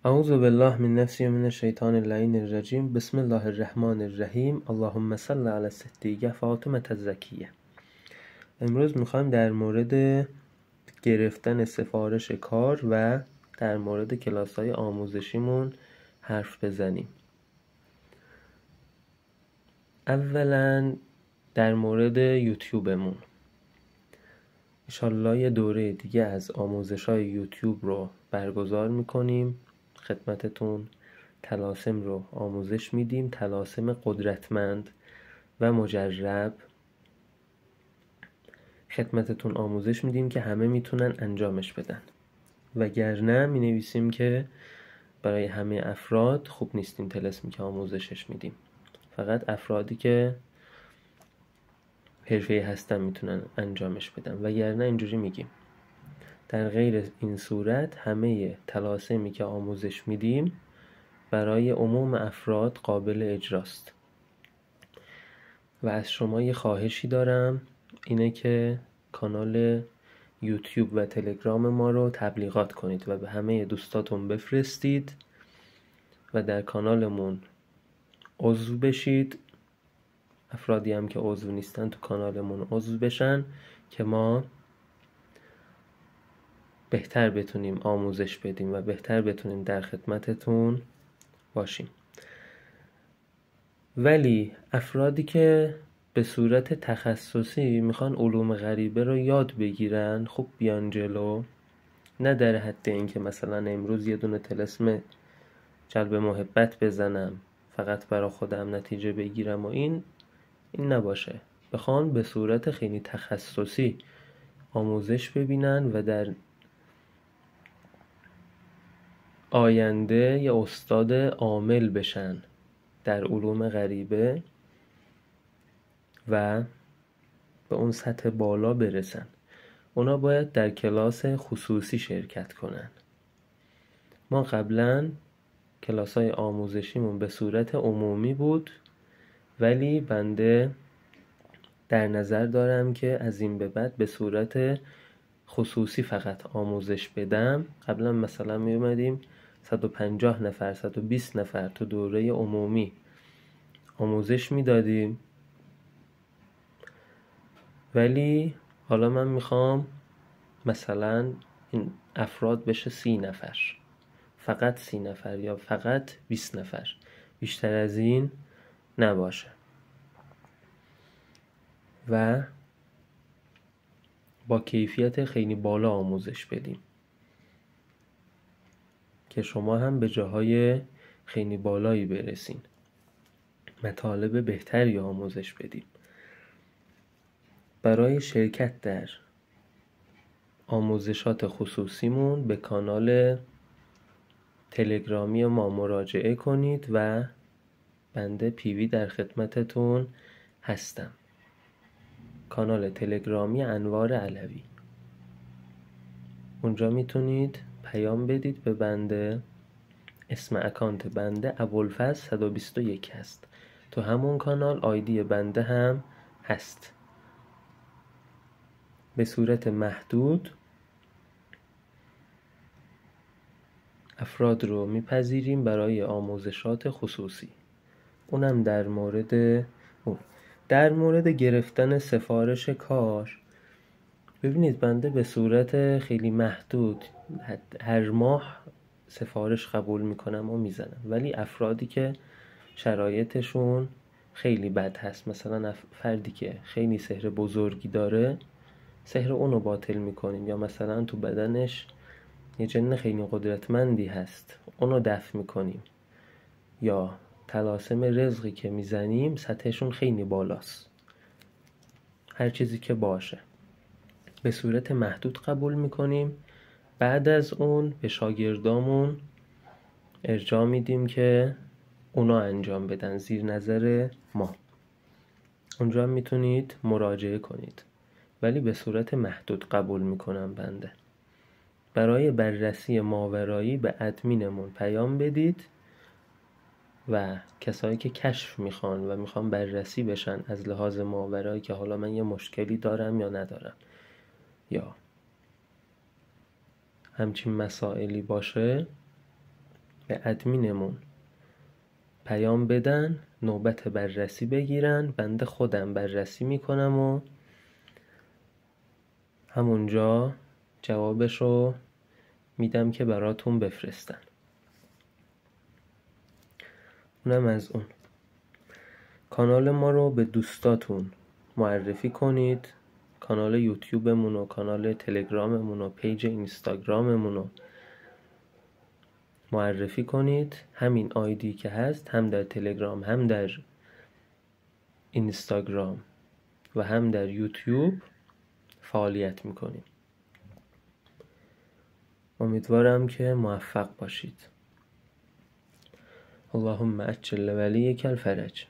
اعوذ بالله من نفسی و من الشیطان اللعین الرجیم. بسم الله الرحمن الرحیم. اللهم صل علی الصدیقه فاطمه الزکیه. امروز میخوایم در مورد گرفتن سفارش کار و در مورد کلاس‌های آموزشیمون حرف بزنیم. اولا در مورد یوتیوبمون، انشالله یه دوره دیگه از آموزش‌های یوتیوب رو برگزار میکنیم. خدمتتون طلاسم رو آموزش میدیم، طلاسم قدرتمند و مجرب خدمتتون آموزش میدیم که همه میتونن انجامش بدن، وگرنه می نویسیم که برای همه افراد خوب نیستیم طلسمی که آموزشش میدیم، فقط افرادی که حرفه‌ای هستن میتونن انجامش بدن، وگرنه اینجوری میگیم. در غیر این صورت همه طلاسمی که آموزش میدیم برای عموم افراد قابل اجراست. و از شما یه خواهشی دارم، اینه که کانال یوتیوب و تلگرام ما رو تبلیغات کنید و به همه دوستاتون بفرستید و در کانالمون عضو بشید. افرادی هم که عضو نیستن تو کانالمون عضو بشن که ما بهتر بتونیم آموزش بدیم و بهتر بتونیم در خدمتتون باشیم. ولی افرادی که به صورت تخصصی میخوان علوم غریبه رو یاد بگیرن، خوب بیان جلو، نه در حد این که مثلا امروز یه دونه طلسم جلب محبت بزنم فقط برای خودم نتیجه بگیرم و این نباشه. بخوان به صورت خیلی تخصصی آموزش ببینن و در آینده یه استاد عامل بشن در علوم غریبه و به اون سطح بالا برسن. اونا باید در کلاس خصوصی شرکت کنن. ما قبلا کلاس‌های آموزشیمون به صورت عمومی بود، ولی بنده در نظر دارم که از این به بعد به صورت خصوصی فقط آموزش بدم. قبلا مثلا می اومدیم 150 نفر 120 نفر تو دوره عمومی آموزش میدادیم، ولی حالا من میخوام مثلا این افراد بشه 30 نفر، فقط 30 نفر یا فقط 20 نفر، بیشتر از این نباشه و با کیفیت خیلی بالا آموزش بدیم که شما هم به جاهای خیلی بالایی برسین، مطالب بهتری آموزش بدیم. برای شرکت در آموزشات خصوصیمون به کانال تلگرامی ما مراجعه کنید و بنده پیوی در خدمتتون هستم. کانال تلگرامی انوار علوی، اونجا میتونید پیام بدید به بنده. اسم اکانت بنده ابوالفضل 121 هست. تو همون کانال آیدی بنده هم هست. به صورت محدود افراد رو میپذیریم برای آموزشات خصوصی. اونم در مورد گرفتن سفارش کار. ببینید بنده به صورت خیلی محدود هر ماه سفارش قبول میکنم و میزنم، ولی افرادی که شرایطشون خیلی بد هست، مثلا فردی که خیلی سحر بزرگی داره، سحر اونو باطل میکنیم، یا مثلا تو بدنش یه جن خیلی قدرتمندی هست اونو دفع میکنیم، یا طلاسم رزقی که میزنیم سطحشون خیلی بالاست. هر چیزی که باشه به صورت محدود قبول میکنیم. بعد از اون به شاگردامون ارجاع میدیم که اونا انجام بدن زیر نظر ما. اونجا میتونید مراجعه کنید، ولی به صورت محدود قبول میکنم بنده. برای بررسی ماورایی به ادمینمون پیام بدید و کسایی که کشف میخوان و میخوان بررسی بشن از لحاظ ماورایی که حالا من یه مشکلی دارم یا ندارم یا همچین مسائلی باشه، به ادمینمون پیام بدن، نوبت بررسی بگیرن، بنده خودم بررسی میکنم و همونجا جوابش رو میدم که براتون بفرستن. اونم از اون. کانال ما رو به دوستاتون معرفی کنید. کانال یوتیوبمون و کانال تلگراممون و پیج اینستاگراممون رو معرفی کنید. همین آیدی که هست، هم در تلگرام هم در اینستاگرام و هم در یوتیوب فعالیت میکنیم. امیدوارم که موفق باشید. اللهم عجل ولیک الفرج.